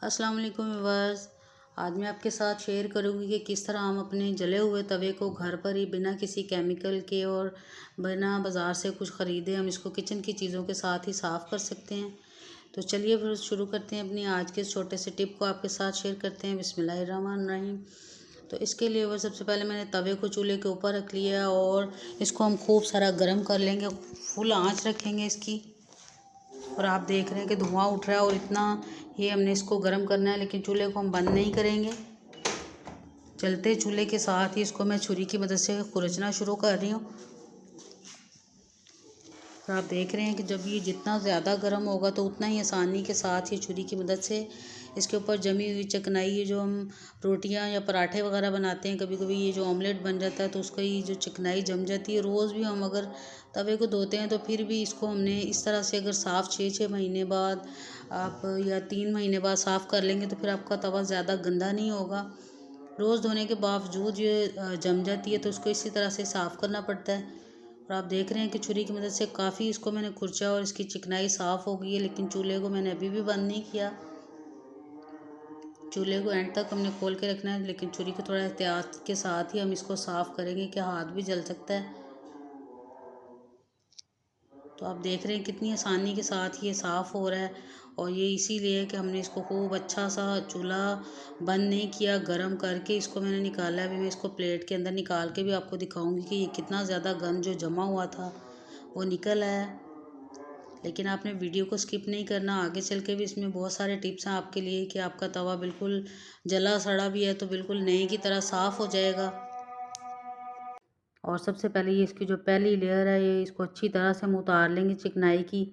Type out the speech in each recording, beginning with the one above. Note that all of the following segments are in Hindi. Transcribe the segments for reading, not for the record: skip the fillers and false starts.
अस्सलाम वालेकुम व्यूअर्स। आज मैं आपके साथ शेयर करूंगी कि किस तरह हम अपने जले हुए तवे को घर पर ही बिना किसी केमिकल के और बिना बाज़ार से कुछ ख़रीदे हम इसको किचन की चीज़ों के साथ ही साफ़ कर सकते हैं। तो चलिए फिर शुरू करते हैं अपनी आज के इस छोटे से टिप को आपके साथ शेयर करते हैं। बिस्मिल्लाहिर्रहमानिर्रहीम। तो इसके लिए वो सबसे पहले मैंने तवे को चूल्हे के ऊपर रख लिया और इसको हम खूब सारा गर्म कर लेंगे, फुल आँच रखेंगे इसकी। और आप देख रहे हैं कि धुआं उठ रहा है और इतना ये हमने इसको गर्म करना है, लेकिन चूल्हे को हम बंद नहीं करेंगे। चलते चूल्हे के साथ ही इसको मैं छुरी की मदद से खुरचना शुरू कर रही हूँ। और आप देख रहे हैं कि जब ये जितना ज़्यादा गर्म होगा तो उतना ही आसानी के साथ ये छुरी की मदद से इसके ऊपर जमी हुई चिकनाई, ये जो हम रोटियां या पराठे वगैरह बनाते हैं, कभी कभी ये जो ऑमलेट बन जाता है तो उसका ये जो चिकनाई जम जाती है। रोज़ भी हम अगर तवे को धोते हैं तो फिर भी इसको हमने इस तरह से अगर साफ़ 6-6 महीने बाद आप या 3 महीने बाद साफ़ कर लेंगे तो फिर आपका तवा ज़्यादा गंदा नहीं होगा। रोज़ धोने के बावजूद ये जम जाती है तो उसको इसी तरह से साफ़ करना पड़ता है। और आप देख रहे हैं कि छुरी की मदद से काफ़ी इसको मैंने खुरचा और इसकी चिकनाई साफ़ हो गई है, लेकिन चूल्हे को मैंने अभी भी बंद नहीं किया। चूल्हे को एंड तक हमने खोल के रखना है, लेकिन छुरी को थोड़ा एहतियात के साथ ही हम इसको साफ़ करेंगे कि हाथ भी जल सकता है। तो आप देख रहे हैं कितनी आसानी के साथ ये साफ़ हो रहा है, और ये इसीलिए कि हमने इसको खूब अच्छा सा चूल्हा बंद नहीं किया, गरम करके इसको मैंने निकाला है। अभी मैं इसको प्लेट के अंदर निकाल के भी आपको दिखाऊंगी कि ये कितना ज़्यादा गंद जो जमा हुआ था वो निकल आया। लेकिन आपने वीडियो को स्किप नहीं करना, आगे चल के भी इसमें बहुत सारे टिप्स हैं आपके लिए कि आपका तवा बिल्कुल जला सड़ा भी है तो बिल्कुल नए की तरह साफ़ हो जाएगा। और सबसे पहले ये इसकी जो पहली लेयर है ये इसको अच्छी तरह से हम उतार लेंगे चिकनाई की।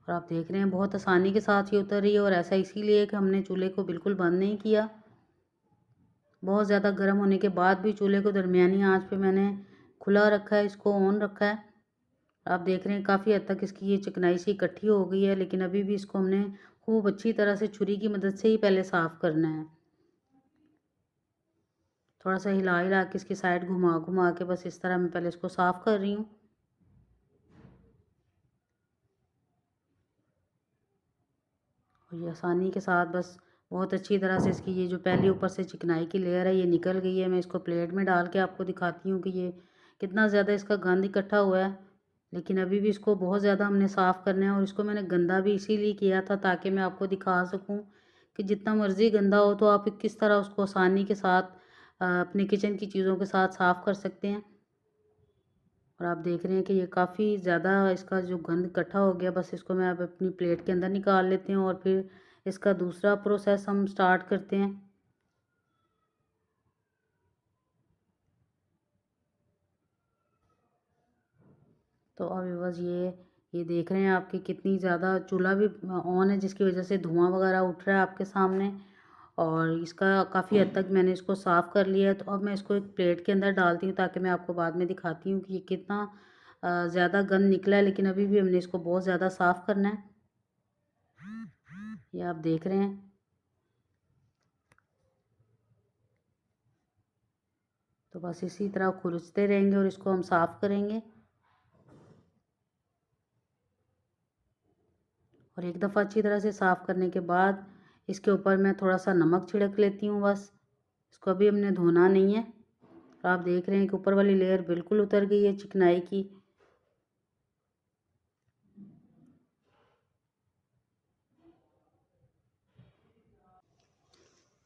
और आप देख रहे हैं बहुत आसानी के साथ ये उतर रही है, और ऐसा इसीलिए कि हमने चूल्हे को बिल्कुल बंद नहीं किया। बहुत ज़्यादा गर्म होने के बाद भी चूल्हे को दरमियानी आंच पे मैंने खुला रखा है, इसको ऑन रखा है। आप देख रहे हैं काफ़ी हद तक इसकी ये चिकनाई सी इकट्ठी हो गई है, लेकिन अभी भी इसको हमने खूब अच्छी तरह से छुरी की मदद से ही पहले साफ़ करना है। थोड़ा सा हिला हिला के इसकी साइड घुमा घुमा के बस इस तरह मैं पहले इसको साफ़ कर रही हूँ। और ये आसानी के साथ बस बहुत अच्छी तरह से इसकी ये जो पहली ऊपर से चिकनाई की लेयर है ये निकल गई है। मैं इसको प्लेट में डाल के आपको दिखाती हूँ कि ये कितना ज़्यादा इसका गंद इकट्ठा हुआ है, लेकिन अभी भी इसको बहुत ज़्यादा हमने साफ़ करना है। और इसको मैंने गंदा भी इसीलिए किया था ताकि मैं आपको दिखा सकूँ कि जितना मर्ज़ी गंदा हो तो आप किस तरह उसको आसानी के साथ अपने किचन की चीज़ों के साथ साफ़ कर सकते हैं। और आप देख रहे हैं कि ये काफ़ी ज़्यादा इसका जो गंद इकट्ठा हो गया। बस इसको मैं अब अपनी प्लेट के अंदर निकाल लेती हूँ और फिर इसका दूसरा प्रोसेस हम स्टार्ट करते हैं। तो अब बस ये देख रहे हैं आपकी कितनी ज़्यादा चूल्हा भी ऑन है, जिसकी वजह से धुआं वगैरह उठ रहा है आपके सामने। और इसका काफ़ी हद तक मैंने इसको साफ़ कर लिया है। तो अब मैं इसको एक प्लेट के अंदर डालती हूँ ताकि मैं आपको बाद में दिखाती हूँ कि ये कितना ज़्यादा गंद निकला है, लेकिन अभी भी हमने इसको बहुत ज़्यादा साफ़ करना है। ये आप देख रहे हैं। तो बस इसी तरह खुरचते रहेंगे और इसको हम साफ़ करेंगे। और एक दफ़ा अच्छी तरह से साफ़ करने के बाद इसके ऊपर मैं थोड़ा सा नमक छिड़क लेती हूँ बस। इसको अभी हमने धोना नहीं है। तो आप देख रहे हैं कि ऊपर वाली लेयर बिल्कुल उतर गई है चिकनाई की।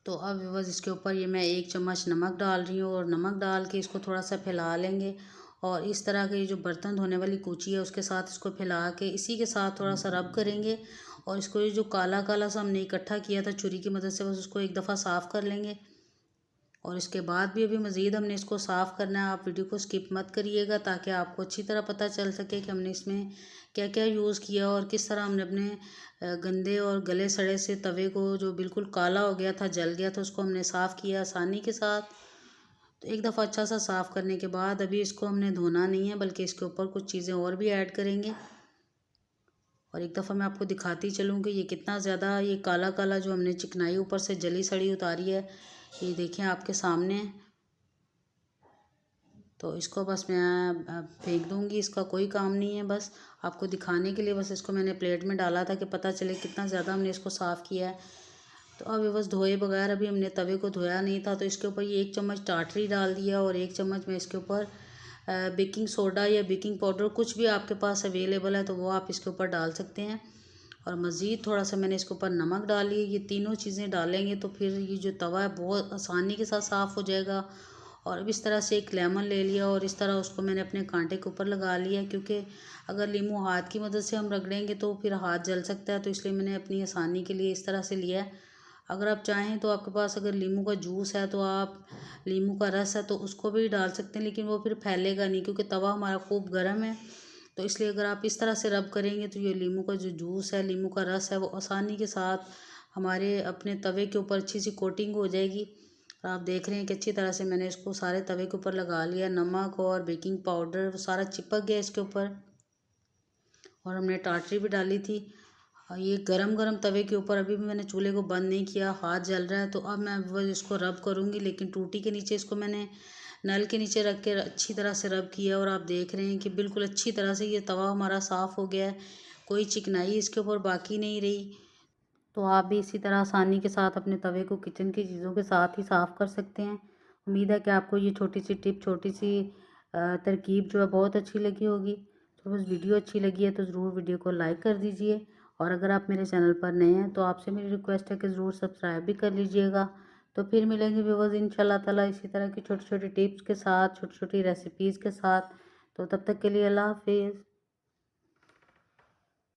तो अब बस इसके ऊपर ये मैं 1 चम्मच नमक डाल रही हूँ, और नमक डाल के इसको थोड़ा सा फैला लेंगे। और इस तरह के जो बर्तन धोने वाली कूची है उसके साथ इसको फैला के इसी के साथ थोड़ा सा रब करेंगे। और इसको ये जो काला काला सा हमने इकट्ठा किया था छुरी की मदद से, बस उसको एक दफ़ा साफ़ कर लेंगे। और इसके बाद भी अभी मज़ीद हमने इसको साफ़ करना है। आप वीडियो को स्किप मत करिएगा ताकि आपको अच्छी तरह पता चल सके कि हमने इसमें क्या क्या यूज़ किया और किस तरह हमने अपने गंदे और गले सड़े से तवे को जो बिल्कुल काला हो गया था, जल गया था, उसको हमने साफ़ किया आसानी के साथ। तो एक दफ़ा अच्छा सा साफ़ करने के बाद अभी इसको हमने धोना नहीं है, बल्कि इसके ऊपर कुछ चीज़ें और भी ऐड करेंगे। और एक दफ़ा मैं आपको दिखाती चलूँ कि ये कितना ज़्यादा ये काला काला जो हमने चिकनाई ऊपर से जली सड़ी उतारी है, ये देखें आपके सामने है। तो इसको बस मैं फेंक दूँगी, इसका कोई काम नहीं है। बस आपको दिखाने के लिए बस इसको मैंने प्लेट में डाला था कि पता चले कितना ज़्यादा हमने इसको साफ़ किया है। तो अब ये बस धोए बगैर अभी हमने तवे को धोया नहीं था, तो इसके ऊपर ये 1 चम्मच टाटरी डाल दिया और 1 चम्मच मैं इसके ऊपर बेकिंग सोडा या बेकिंग पाउडर कुछ भी आपके पास अवेलेबल है तो वो आप इसके ऊपर डाल सकते हैं। और मज़ीद थोड़ा सा मैंने इसके ऊपर नमक डाल लिया। ये तीनों चीज़ें डालेंगे तो फिर ये जो तवा है बहुत आसानी के साथ साफ़ हो जाएगा। और अब इस तरह से एक लेमन ले लिया और इस तरह उसको मैंने अपने कांटे के ऊपर लगा लिया, क्योंकि अगर नींबू हाथ की मदद से हम रगड़ेंगे तो फिर हाथ जल सकता है, तो इसलिए मैंने अपनी आसानी के लिए इस तरह से लिया है। अगर आप चाहें तो आपके पास अगर नींबू का जूस है तो आप नींबू का रस है तो उसको भी डाल सकते हैं, लेकिन वो फिर फैलेगा नहीं क्योंकि तवा हमारा खूब गर्म है। तो इसलिए अगर आप इस तरह से रब करेंगे तो ये नींबू का जो जूस है, नींबू का रस है, वो आसानी के साथ हमारे अपने तवे के ऊपर अच्छी सी कोटिंग हो जाएगी। और आप देख रहे हैं कि अच्छी तरह से मैंने इसको सारे तवे के ऊपर लगा लिया। नमक और बेकिंग पाउडर सारा चिपक गया इसके ऊपर और हमने टाटरी भी डाली थी। ये गरम गरम तवे के ऊपर अभी भी मैंने चूल्हे को बंद नहीं किया, हाथ जल रहा है। तो अब मैं वो इसको रब करूँगी, लेकिन टूटी के नीचे इसको मैंने नल के नीचे रख के अच्छी तरह से रब किया और आप देख रहे हैं कि बिल्कुल अच्छी तरह से ये तवा हमारा साफ़ हो गया है, कोई चिकनाई इसके ऊपर बाकी नहीं रही। तो आप भी इसी तरह आसानी के साथ अपने तवे को किचन की चीज़ों के साथ ही साफ़ कर सकते हैं। उम्मीद है कि आपको ये छोटी सी टिप, छोटी सी तरकीब जो है बहुत अच्छी लगी होगी। तो बस वीडियो अच्छी लगी है तो ज़रूर वीडियो को लाइक कर दीजिए, और अगर आप मेरे चैनल पर नए हैं तो आपसे मेरी रिक्वेस्ट है कि ज़रूर सब्सक्राइब भी कर लीजिएगा। तो फिर मिलेंगे व्यूअर्स इंशाल्लाह ताला इसी तरह की छोटी छोटी टिप्स के साथ, छोटी छोटी रेसिपीज़ के साथ। तो तब तक के लिए अल्लाह हाफिज़।